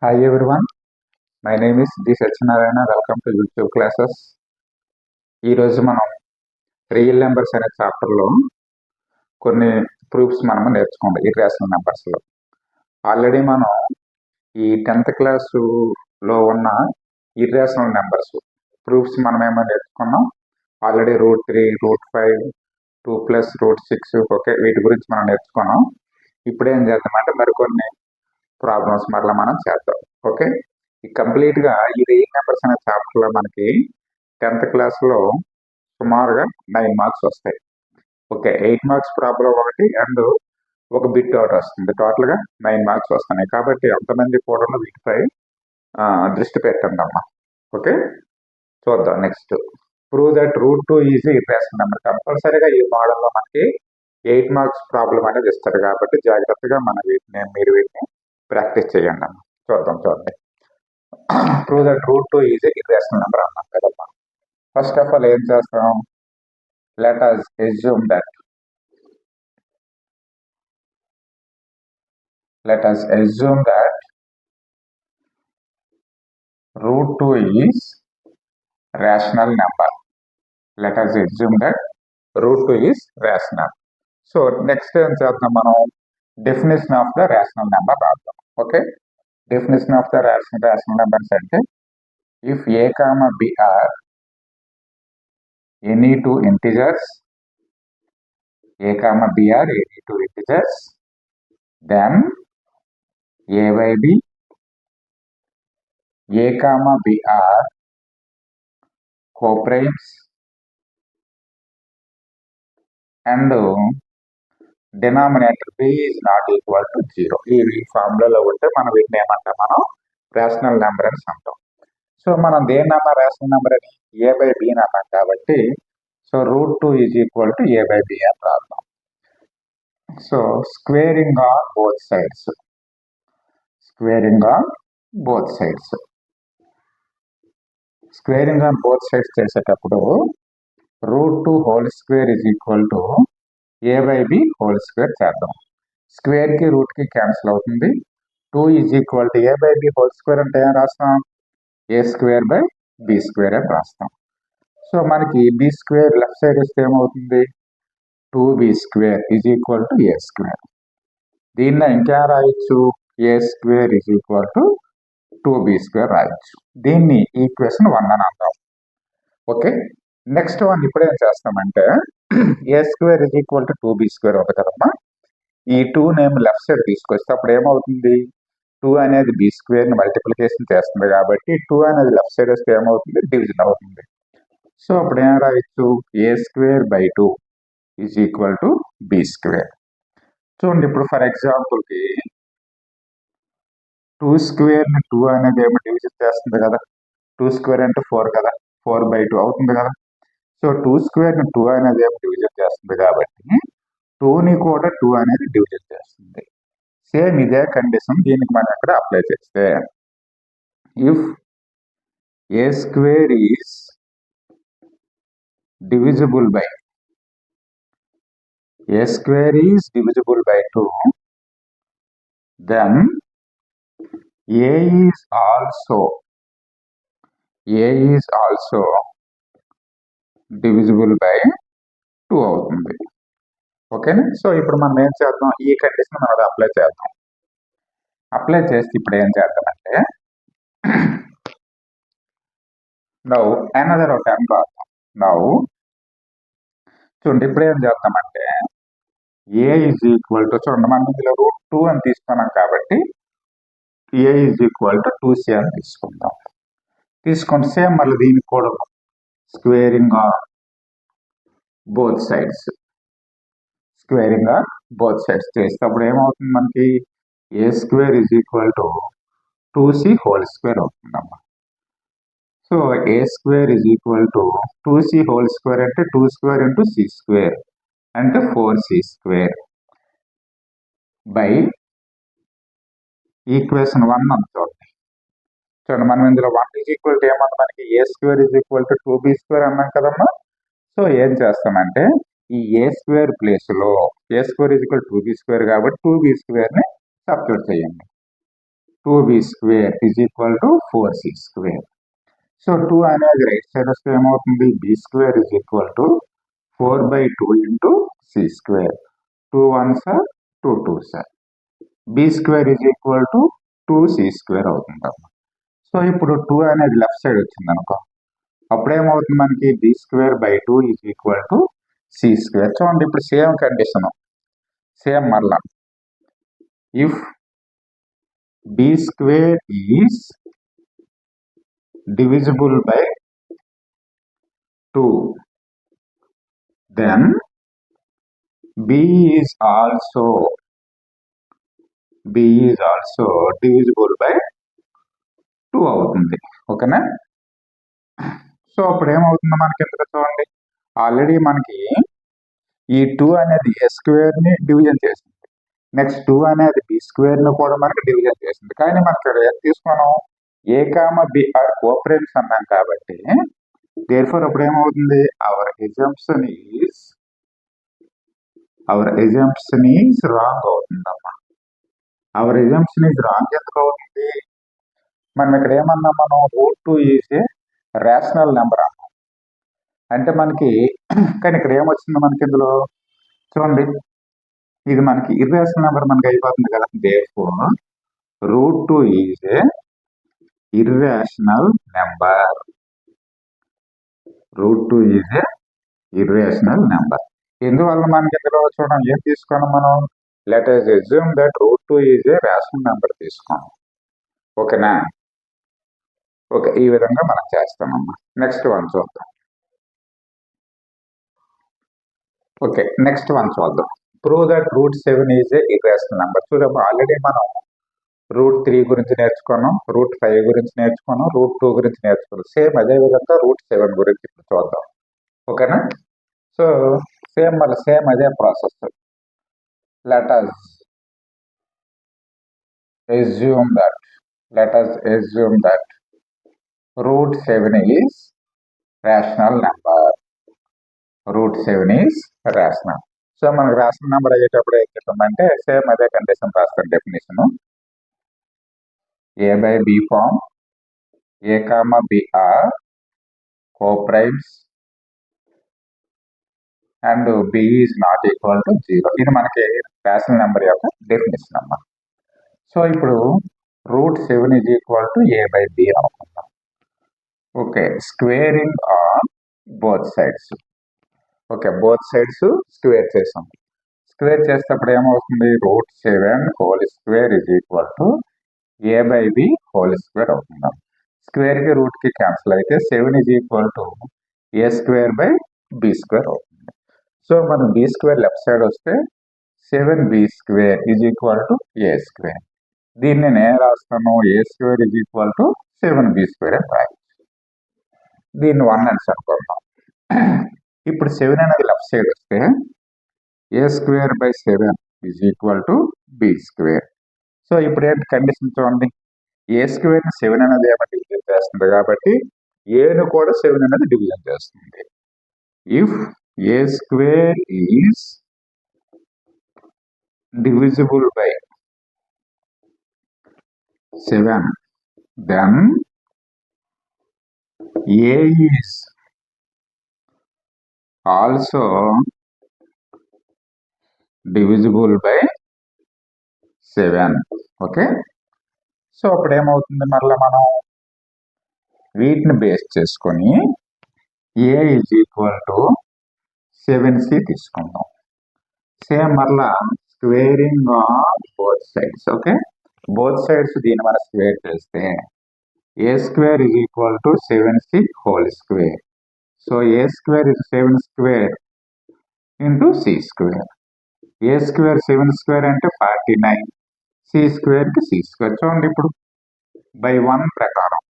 Hi everyone, my name is D. Satyanarayana. Welcome to YouTube classes. ఈ రోజు మనం real numbers అనే చాప్టర్లో కొన్ని ప్రూఫ్స్ మనము నేర్చుకోండి ఇర్రేషనల్ నెంబర్స్లో. ఆల్రెడీ మనం ఈ 10th క్లాసులో ఉన్న ఇర్రేషనల్ నెంబర్స్ ప్రూఫ్స్ మనమేమో నేర్చుకున్నాం. ఆల్రెడీ √3, √5, 2 + √6 ఓకే, వీటి గురించి మనం నేర్చుకున్నాం. ఇప్పుడు ఏం చేద్దామంటే మరికొన్ని ప్రాబ్లమ్స్ మరలా మనం చేద్దాం. ఓకే, ఈ కంప్లీట్గా ఈ రియల్ నెంబర్స్ అనే చాప్టర్లో మనకి 10th క్లాస్లో సుమారుగా 9 మార్క్స్ వస్తాయి. ఓకే, 8 మార్క్స్ ప్రాబ్లం ఒకటి అండ్ ఒక బిట్ ఒకటి వస్తుంది. టోటల్గా 9 మార్క్స్ వస్తున్నాయి. కాబట్టి అంతమంది కూడా వీటిపై దృష్టి పెట్టండి అమ్మా. ఓకే, చూద్దాం. Next, prove that √2 is irrational number. కంపల్సరీగా ఈ మోడల్లో మనకి 8 మార్క్స్ ప్రాబ్లం అనేది ఇస్తారు. కాబట్టి జాగ్రత్తగా మీరు వీటిని ప్రాక్టీస్ చేయండి అమ్మా. చూడండి. Prove that √2 is irrational number అన్నాం కదమ్మా. ఫస్ట్ ఆఫ్ ఆల్ ఏం చేస్తాం? let us assume that √2 is rational number. Let us assume that √2 is rational. So next ఏం చేద్దాం? మనం definition of the rational number రాద్దాం. Okay, definition of the rational numbers అంటే if a comma b are any two integers, a comma b are any two integers, then a by b, a comma b are co-primes and denominator b is not equal to 0. ఈ ఫార్ములాలో ఉంటే మనం వీటిని ఏమంటాం? మనం rational number అని అంటాం. So మనం దేన్నన్నా rational number అని a by b అని అన్నాం కాబట్టి so √2 is equal to a by b అని రాద్దాం. So squaring on both sides, squaring on both sides చేసేటప్పుడు √2 whole square is equal to a by b whole square చేద్దాం. Square కి root కి cancel అవుతుంది. 2 is equal to a by b whole square అంటే ఏం రాస్తాం? a square by b square అని రాస్తాం. సో మనకి b స్క్వేర్ లెఫ్ట్ సైడ్ వస్తే ఏమవుతుంది? 2b square is equal to a square. దీన్ని ఇంకా రాయొచ్చు, a square is equal to 2b square రాయొచ్చు. దీన్ని ఈక్వేషన్ 1 అని అంటాం. ఓకే, నెక్స్ట్ వన్ ఇప్పుడు ఏం చేస్తామంటే a square is equal to 2b square ఉంది కదమ్మా. ఈ 2 నేమ్ లెఫ్ట్ సైడ్ తీసుకొస్తే అప్పుడు ఏమవుతుంది? 2 అనేది b స్క్వేర్ ని మల్టిప్లికేషన్ చేస్తుంది కాబట్టి 2 అనేది లెఫ్ట్ సైడ్ వస్తే ఏమవుతుంది? డివిజన్ అవుతుంది. సో అప్పుడు ఏం రాయొచ్చు? a square by 2 is equal to b square. చూడండి, ఇప్పుడు ఫర్ ఎగ్జాంపుల్ కి 2 స్క్వేర్ ని 2 అనేది ఏమో డివిజన్ చేస్తుంది కదా. 2 స్క్వేర్ అంటే 4 కదా, 4/2 అవుతుంది కదా. సో 2 స్క్వేర్ ని 2 అనేది ఏమో డివిజన్ చేస్తుంది కాబట్టి 2ని కూడా 2 అనేది డివిజన్ చేస్తుంది. సేమ్ ఇదే కండిషన్ దీనికి మనం ఇక్కడ అప్లై చేస్తే if a square is divisible by 2, then a is also divisible by 2 అవుతుంది. ఓకేనా? సో ఇప్పుడు మనం ఏం చేద్దాం? ఈ కండిషన్ మనం అప్లై చేద్దాం. అప్లై చేస్తే ఇప్పుడు ఏం చేద్దామంటే నౌ అనదర్ టర్మ్ రాద్దాం. నౌ చూడండి, ఇప్పుడు ఏం చేద్దామంటే a ఈజ్ ఈక్వల్ టు, చూడండి మనం ఇందులో √2 అని తీసుకున్నాం కాబట్టి a is equal to 2c అని తీసుకుందాం. తీసుకుంటే సేమ్ మళ్ళీ దీనికి కూడా స్క్వేరింగ్ ఆన్ బోత్ సైడ్స్ చేస్తే అప్పుడు ఏమవుతుంది? మనకి a square is equal to 2c whole square అవుతుందమ్మా. So a square is equal to 2c whole square అంటే 2 స్క్వేర్ ఇంటూ c స్క్వేర్ అంటే 4c స్క్వేర్ బై ఈక్వేషన్ 1 అని చూడండి. మనం ఇందులో 1 ఈజ్ ఈక్వల్ టు ఏమన్నా మనకి a square is equal to 2b square అన్నాం కదమ్మా. సో ఏం చేస్తామంటే ఈ a స్క్వేర్ ప్లేస్ లో a square is equal 2b square కాబట్టి 2b స్క్వేర్ ని సబ్స్టిట్యూట్ చేయండి. 2b square is equal to 4c square. So 2 అనేది రైట్ సైడ్ వస్తే ఏమవుతుంది, b square is equal to 4/2 into c square. 2 1s are 2 2s are. b square is equal to 2c square అవుతుంది. So ఇప్పుడు 2 అనేది left side వచ్చింది అనుకో, అప్పుడేమవుతుంది మనకి b square by 2 is equal to c square. చూడండి ఇప్పుడు సేమ్ కండిషన్, సేమ్ మరలా if b square is divisible by 2, then b is also divisible by 2 అవుతుంది. ఓకేనా? సో అప్పుడు ఏమవుతుందో మనకి ఎంత చూడండి, ఆల్రెడీ మనకి ఈ 2 అనేది a స్క్వేర్ ని డివిజన్ చేసింది, నెక్స్ట్ 2 అనేది b స్క్వేర్ ని కూడా మనకి డివిజన్ చేసింది. కానీ మనకి ఏం తీసుకున్నాం, a comma b are coprimes అన్నాం కాబట్టి దేర్ఫోర్ అప్పుడు ఏమవుతుంది, అవర్ ఎజంప్షన్ ఈజ్ రాంగ్ అవుతుందమ్మా. అవర్ ఎజంప్షన్ ఈజ్ రాంగ్ ఎందుకు అవుతుంది, మనం ఇక్కడ ఏమన్నా మనం √2 ఈజ్ ఏ రేషనల్ నెంబర్ అన్నాం అంటే మనకి, కానీ ఇక్కడ ఏమొచ్చింది మనకి ఇందులో చూడండి, ఇది మనకి ఇర్రేషనల్ నెంబర్ మనకి అయిపోతుంది కదా. Therefore √2 is a irrational number. √2 is a irrational number. ఎందువల్ల మనకి ఇందులో చూడండి ఏం తీసుకున్నాం మనం, let us assume that √2 is a rational number తీసుకున్నాం. ఓకేనా? ఓకే, ఈ విధంగా మనం చేస్తామమ్మా. నెక్స్ట్ వన్ చూద్దాం. ఓకే, నెక్స్ట్ వన్ చూద్దాం. Prove that √7 is a irrational number. చూడమ్మా, ఆల్రెడీ మనం √3 గురించి నేర్చుకున్నాం, √5 గురించి నేర్చుకున్నాం, √2 గురించి నేర్చుకున్నాం. సేమ్ అదే విధంగా √7 గురించి ఇప్పుడు చూద్దాం. ఓకేనా? సో సేమ్ అదే process. Let us assume that √7 is rational number. √7 is rational. So మనకు రేషనల్ నెంబర్ అయ్యేటప్పుడు ఏం చెప్తామంటే సేమ్ అదే కండిషన్ రాస్తాం. Definition a/b form, a, b are co-primes and b is not equal to 0. ఇది మనకి రేషనల్ నెంబర్ యొక్క డెఫినేషన్ అన్నమాట. సో ఇప్పుడు √7 is equal to a/b అనుకుందాం. Okay, squaring on both sides. Okay, both sides square చేసాం. Square చేసేటప్పుడు ఏమవుతుంది, √7 whole square is equal to a/b whole square అవుతుందాం. స్క్వేర్ కి రూట్ కి క్యాన్సిల్ అయితే 7 is equal to a square by b square అవుతుంది. So మనం b స్క్వేర్ లెఫ్ట్ సైడ్ వస్తే 7b square is equal to a square. దీన్ని నేను రాస్తాను, a square is equal to 7b square అని రాయచ్చు. దీన్ని 1 అని అనుకుందాం. ఇప్పుడు 7 అనేది లెఫ్ట్ సైడ్ వస్తే a square by 7 is equal to b square. So ఇప్పుడు ఏంటి కండిషన్ చూడండి, a స్క్వేర్ ని 7 అనేది ఏమంటే డివిజన్ చేస్తుంది కాబట్టి a ను కూడా 7 అనేది డివిజన్ చేస్తుంది. If a square is divisible by 7, then a is also divisible by 7. Okay, so అప్పుడు ఏమవుతుంది, మరలా మనం వీటిని బేస్ చేసుకొని a is equal to 7c తీసుకుందాం. సేమ్ మరలా squaring on both sides. Okay, both sides దీన్ని మనం స్క్వేర్ చేస్తే a square is equal to 7c whole square. So a square is 7 square into c square. a square 7 square అంటే 49, c square కి c square. చూడండి ఇప్పుడు by 1 ప్రకారం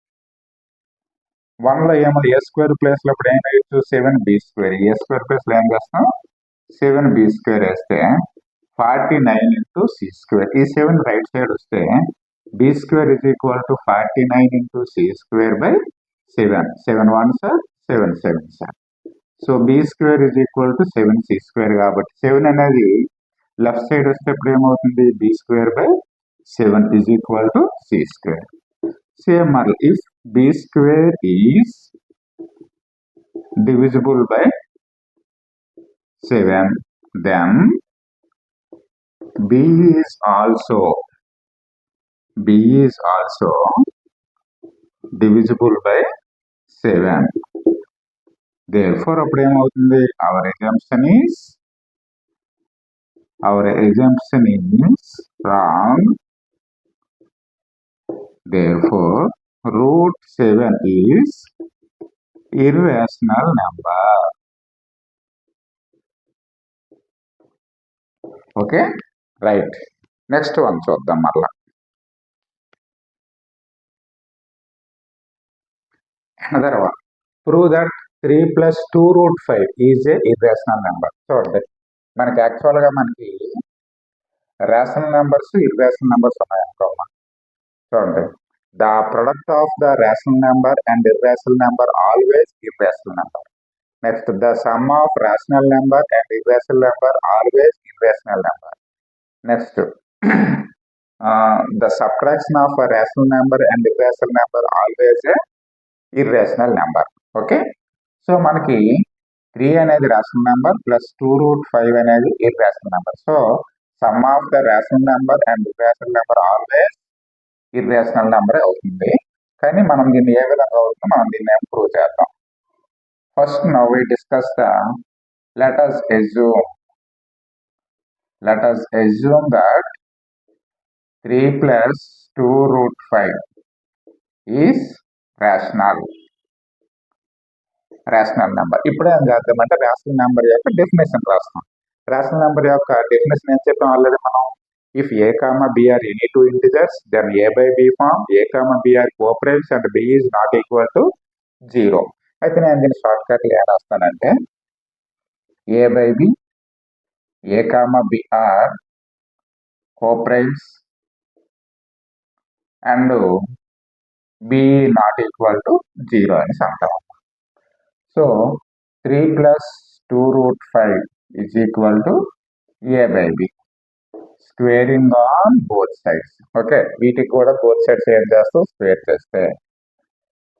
1 లో ఏమో a స్క్వేర్ ప్లేస్ లో ఇప్పుడు ఏం వేయచ్చు, 7b square. a square place లో ఏం చేస్తాం, 7b స్క్వేర్ వేస్తే 49 ఇంటూ c స్క్వేర్. ఈ 7 రైట్ సైడ్ వస్తే b square is equal to 49 into c square by 7. 7 1s are 7 7s are. So b square is equal to 7c square. కాబట్టి 7 అనేది left side వస్తే ఇప్పుడు ఏమవుతుంది, b square by 7 is equal to c square. Same model, if b square is divisible by 7, then b is also divisible by 7. Therefore అప్పుడు ఏమవుతుంది, our assumption is wrong. Therefore root 7 is irrational number. Okay, right. Next one చూద్దాం మరలా. Another one. Prove that 3 plus 2 root 5 is a irrational number. చూడండి, మనకి యాక్చువల్గా మనకి rational numbers irrational numbers ఉన్నాయనుకోమా. చూడండి, the product of the rational number and irrational number always irrational number. Next, the sum of rational number and irrational number always irrational number. Next, the subtraction of a rational number and irrational number always a irrational number. Okay, so మనకి 3 అనేది rational number plus 2 root 5 అనేది irrational number. So some of the rational number and irrational number always irrational number అవుతుంది. కానీ మనం దీన్ని ఏ విధంగా అవుతుందో మనం దీన్ని ఇంప్రూవ్ చేద్దాం. First now we discuss the let us assume that 3 plus 2 root 5 is rational number. ఇప్పుడు ఏం చేద్దామంటే రేషనల్ నెంబర్ యొక్క డెఫినేషన్ రాస్తాం. రేషనల్ నెంబర్ యొక్క డెఫినేషన్ ఏం చెప్పాం ఆల్రెడీ మనం. If A comma B are any two integers then A by B form A comma B are coprimes and B is not equal to 0. అయితే నేను దీన్ని shortcut ఏం రాస్తానంటే A by B A comma B are coprimes and B not equal to 0 అని అంటాం. So 3 plus 2 root 5 is equal to a by b. Squaring on both sides. Okay, వీటికి కూడా both sides ఏం చేస్తాం, square చేస్తే.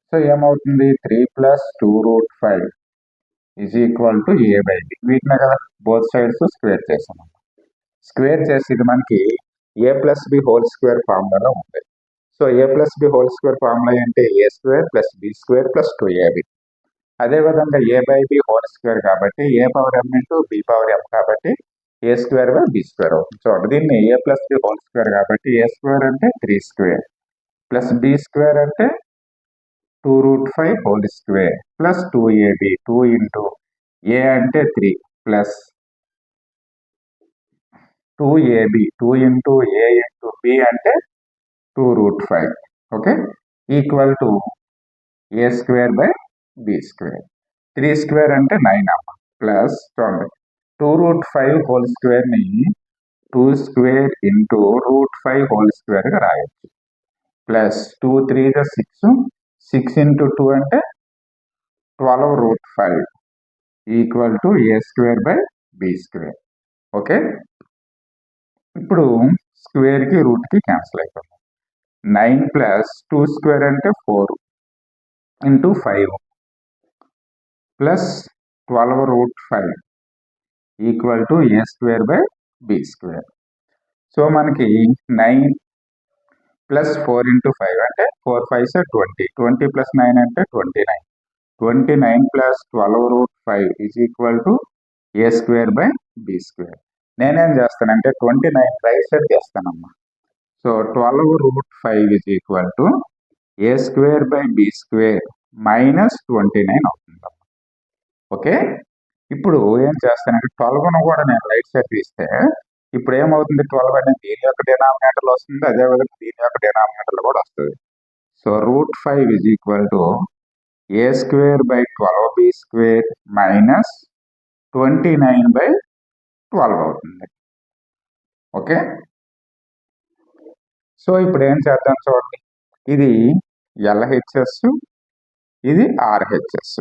So ఏమవుతుంది, 3 plus 2 root 5 is equal to a by b. వీటినే కదా both sides స్క్వేర్ చేసాం. స్క్వేర్ చేసి ఇది మనకి a plus b whole square ఫార్ములాలో ఉంది. So a plus b whole square formula ఏంటి, a square plus b square plus 2ab. అదేవిధంగా A by B whole square కాబట్టి A power M into B power M కాబట్టి A square by B square అవుతుంది. చూడండి, దీన్ని A plus B whole square కాబట్టి A square అంటే 3 square plus b square అంటే 2 root 5 whole square plus 2ab 2 into A అంటే 3 plus 2ab 2 into ఏ into B అంటే 2 root 5. Okay, equal to A square by B square. 3 square అంటే 9 అమ్మ plus చూడండి 2 root 5 whole square ని 2 square into root 5 whole square గా రాయొచ్చు. Plus 2 3 6 6 into 2 అంటే 12 root 5 equal to A square by B square. Okay, ఇప్పుడు square కి root కి క్యాన్సిల్ అయిపోతుంది. 9 ప్లస్ 2 స్క్వేర్ అంటే 4 into 5 plus 12 root 5 equal to A square by B square. So మనకి 9 plus 4 into 5 అంటే 4 5 20 20 ప్లస్ 9 అంటే 29 29 plus 12 root 5 is equal to A square by B square. నేనేం చేస్తానంటే 29 రైట్ సైడ్ చేస్తానమ్మా. So 12 root 5 is equal to A square by B square minus 29 అవుతుందమ్మా. Okay, ఇప్పుడు ఏం చేస్తానంటే 12ను కూడా నేను రైట్ సైడ్ తీస్తే ఇప్పుడు ఏమవుతుంది, 12 అనేది దీని యొక్క డినామినేటర్లో వస్తుంది, అదేవిధంగా దీని యొక్క డినామినేటర్లో కూడా వస్తుంది. So root 5 is equal to A square by 12 b square minus 29 by 12 అవుతుంది. ఓకే, సో ఇప్పుడు ఏం చేద్దాం చూడండి, ఇది ఎల్హెచ్ఎస్ ఇది ఆర్హెచ్ఎస్.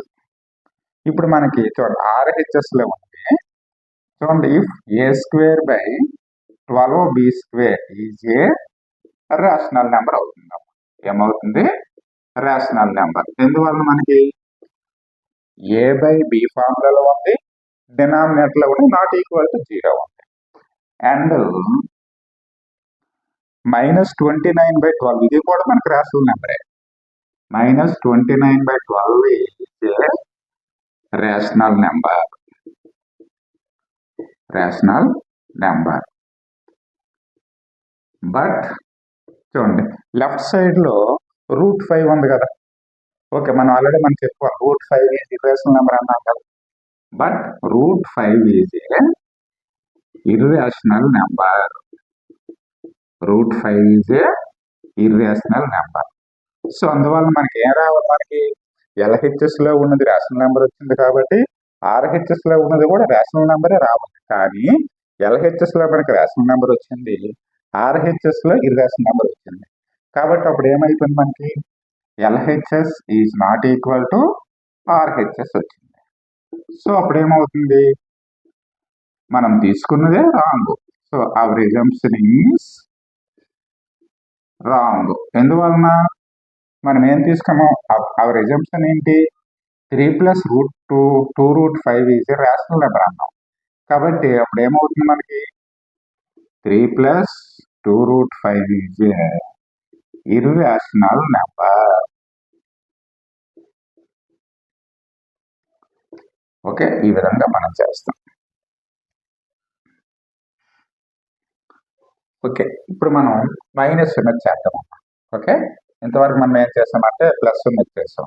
ఇప్పుడు మనకి చూడండి ఆర్హెచ్ఎస్ లో ఉంది చూడండి, if a square by 12 b square is a rational number అవుతుంది. ఏమవుతుంది? Rational number. ఎందువల్ల మనకి ఏ బై బి ఫార్ములాలో ఉంది, డినామినేటర్ లో కూడా నాట్ ఈక్వల్ టు 0 ఉంది. అండ్ -29/12 ఇది కూడా మనకి రేషనల్ నెంబరే. -29/12 is a rational number. Rational number. But చూడండి, లెఫ్ట్ సైడ్ లో √5 ఉంది కదా. ఓకే, మనం ఆల్రెడీ చెప్పుకోవాలి √5 ఈజ్ ఇర్రేషనల్ నెంబర్ అన్నాం కదా. But √5 is a irrational number. √5 is a irrational number. So అందువల్ల మనకి ఏం రావాలి? మనకి ఎల్హెచ్ఎస్ లో ఉన్నది రేషనల్ నెంబర్ వచ్చింది కాబట్టి ఆర్హెచ్ఎస్ లో ఉన్నది కూడా రేషనల్ నెంబరే రావాలి. కానీ ఎల్హెచ్ఎస్ లో మనకి రేషనల్ నెంబర్ వచ్చింది, ఆర్హెచ్ఎస్ లో ఇర్రేషనల్ నెంబర్ వచ్చింది. కాబట్టి అప్పుడు ఏమైపోయింది? మనకి LHS is not equal to RHS వచ్చింది. సో అప్పుడు ఏమవుతుంది? మనం తీసుకున్నదే wrong. So our assumption is wrong. ఎందువలన? మనం ఏం తీసుకున్నాం? అవర్ అజంప్షన్ ఏంటి? 3 + √2 ఈజ్ ఏ రేషనల్ నెంబర్ అన్నాం. కాబట్టి అప్పుడు ఏమవుతుంది మనకి? 3 + 2√5 is a irrational number. Okay, ఈ విధంగా మనం చేస్తాం. ఓకే, ఇప్పుడు మనం మైనస్ ఉన్నది చేద్దాం. ఓకే, ఇంతవరకు మనం ఏం చేస్తామంటే ప్లస్ ఉన్నది చేస్తాం.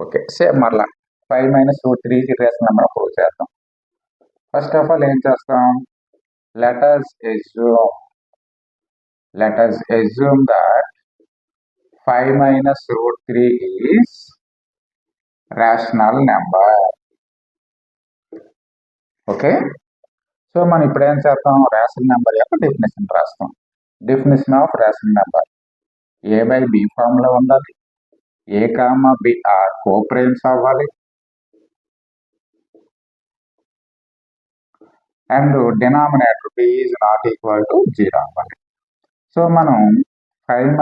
ఓకే, సేమ్ మరలా 5 - √3 ఇర్రేషనల్ నెంబర్ ప్రూవ్ చేద్దాం. ఫస్ట్ ఆఫ్ ఆల్ ఏం చేస్తాం? let us assume that 5 - √3 is rational number. Okay, so మనం ఇప్పుడు ఏం చేస్తాం? రేషనల్ నెంబర్ యొక్క డెఫినేషన్ రాస్తాం. Definition of rational number A by B form లో ఉండాలి. A comma B are coprimes అవ్వాలి. And denominator B is not equal to 0 అవ్వాలి. సో మనం 5 -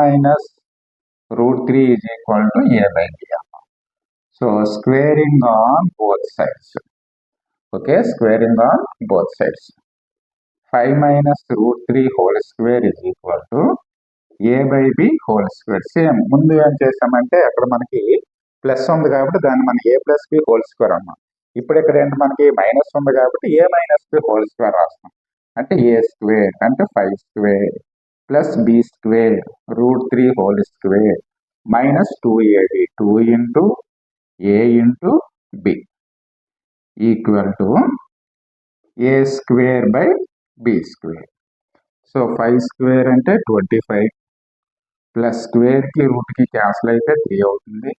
√3 is equal to A by B అన్నాం. So squaring on both sides. Okay, squaring on both sides. 5 - √3 whole square is equal to A by B whole square. Same ముందు ఏం చేసామంటే అక్కడ మనకి plus ఉంది కాబట్టి దాన్ని మనం a plus B whole square అన్నాం. ఇప్పుడు ఇక్కడ ఏంటి? మనకి మైనస్ ఉంది కాబట్టి a minus b whole square రాస్తాం. అంటే ఏ స్క్వేర్ అంటే 5 square plus b square √3 whole square minus 2ab 2 into A into b equal to A square by B square. So 5 square అంటే 25 ప్లస్ స్క్వేర్ కి root కి cancel అయితే 3 అవుతుంది.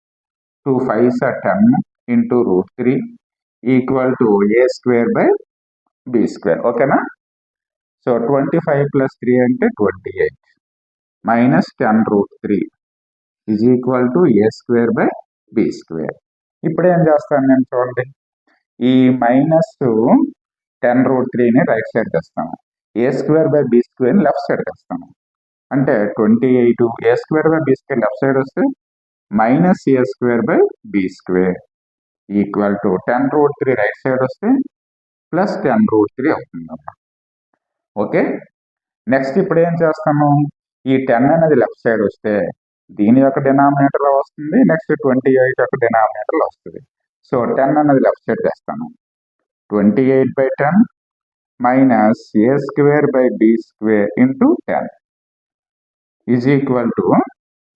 2 5s are 10 into √3 equal to A square by B square. ఓకేనా? So 25 + 3 అంటే 28 minus 10√3 is equal to A square by B square. ఇప్పుడు ఏం చేస్తాను నేను? చూడండి, ఈ -10√3ని రైట్ సైడ్ తెస్తాను, A square by B square left side తెస్తాను. అంటే 28 A square by B square left side వస్తే minus A square by B square equal to 10√3 right side వస్తే ప్లస్ 10√3 అవుతుందమ్మా. ఓకే, నెక్స్ట్ ఇప్పుడు ఏం చేస్తాము? ఈ 10 అనేది లెఫ్ట్ సైడ్ వస్తే దీని యొక్క డినామినేటర్ వస్తుంది, నెక్స్ట్ 28 యొక్క డినామినేటర్ వస్తుంది. సో 10 అనేది లెఫ్ట్ సైడ్ తెస్తాను. 28/10 minus A square by B square into 10 is equal to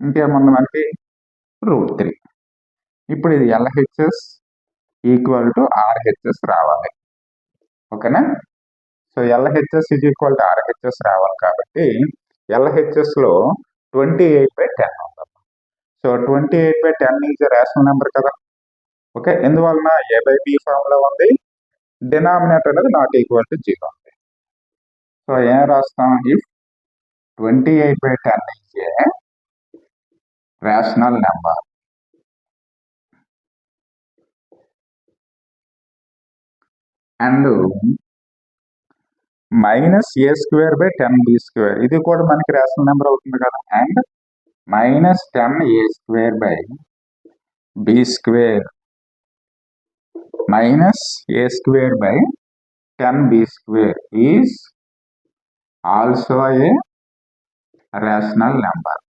ఇంకేముంది మనకి? √3. ఇప్పుడు ఇది ఎల్హెచ్ఎస్ ఈక్వల్ టు ఆర్హెచ్ఎస్ రావాలి. ఓకేనా? So LHS is equal to RHS రావాలి కాబట్టి ఎల్హెచ్ఎస్ లో 28/10 ఉంటుంది. సో 28/10 ఈజ్ రేషనల్ నెంబర్ కదా. ఓకే, ఎందువలన ఏ బై బి ఫార్మ్ లో ఉంది, డినామినేటర్ అనేది నాట్ ఈక్వల్ టు 0 ఉంది. సో ఏం రాస్తాం? If 28/10 is a rational number and minus A square by 10b square, ఇది కూడా మనకి రేషనల్ నెంబర్ అవుతుంది కదా. And minus 10a square by b square minus a square by 10b square is also a rational number.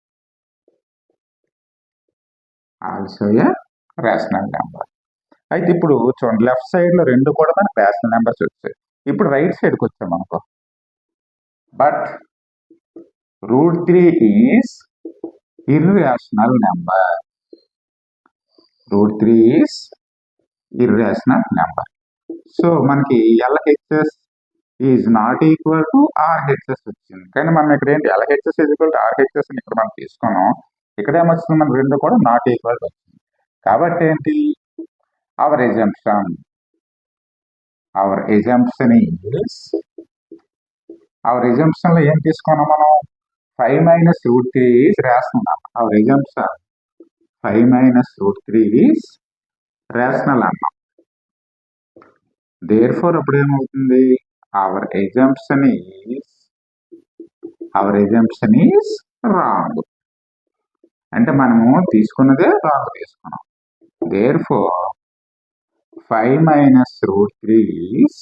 అయితే ఇప్పుడు చూడండి, left side లో రెండు కూడా మనకి రేషనల్ నెంబర్స్ వచ్చాయి. ఇప్పుడు రైట్ సైడ్కి వచ్చాం అనుకో. But √3 is irrational number. √3 is irrational number. So మనకి LHS is not equal to RHS వచ్చింది. కానీ మనం ఇక్కడ ఏంటి, LHS is equal to RHS అని ఇక్కడ మనం తీసుకున్నాం. ఇక్కడ ఏమొస్తుంది, మన రెండు కూడా నాట్ ఈక్వల్ వచ్చింది. కాబట్టి ఏంటి, అవర్ ఎజంప్షన్ లో ఏం తీసుకున్నాం మనం, 5 మైనస్ √3 ఈజ్ రేషనల్ అన్నాం. Hour assumption 5 minus √3 is rational అన్నాం. దేర్ఫోర్ అప్పుడు ఏమవుతుంది, అవర్ ఎజంప్షన్ ఈజ్ రాంగ్. అంటే మనము తీసుకున్నదే రాంగ్ తీసుకున్నాం. Therefore 5 minus √3 is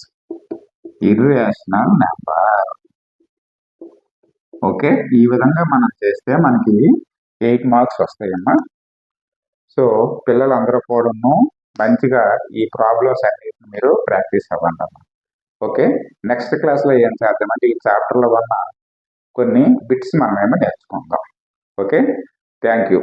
irrational number. Okay, ఈ విధంగా మనం చేస్తే మనకి 8 మార్క్స్ వస్తాయమ్మా. సో పిల్లలందరూ కూడా మంచిగా ఈ ప్రాబ్లమ్స్ అన్నిటిని మీరు ప్రాక్టీస్ అవ్వండి అమ్మా. ఓకే, నెక్స్ట్ క్లాస్లో ఏం చేద్దామంటే ఈ చాప్టర్లో ఉన్న కొన్ని బిట్స్ మనమేమో నేర్చుకుందాం. Okay, thank you.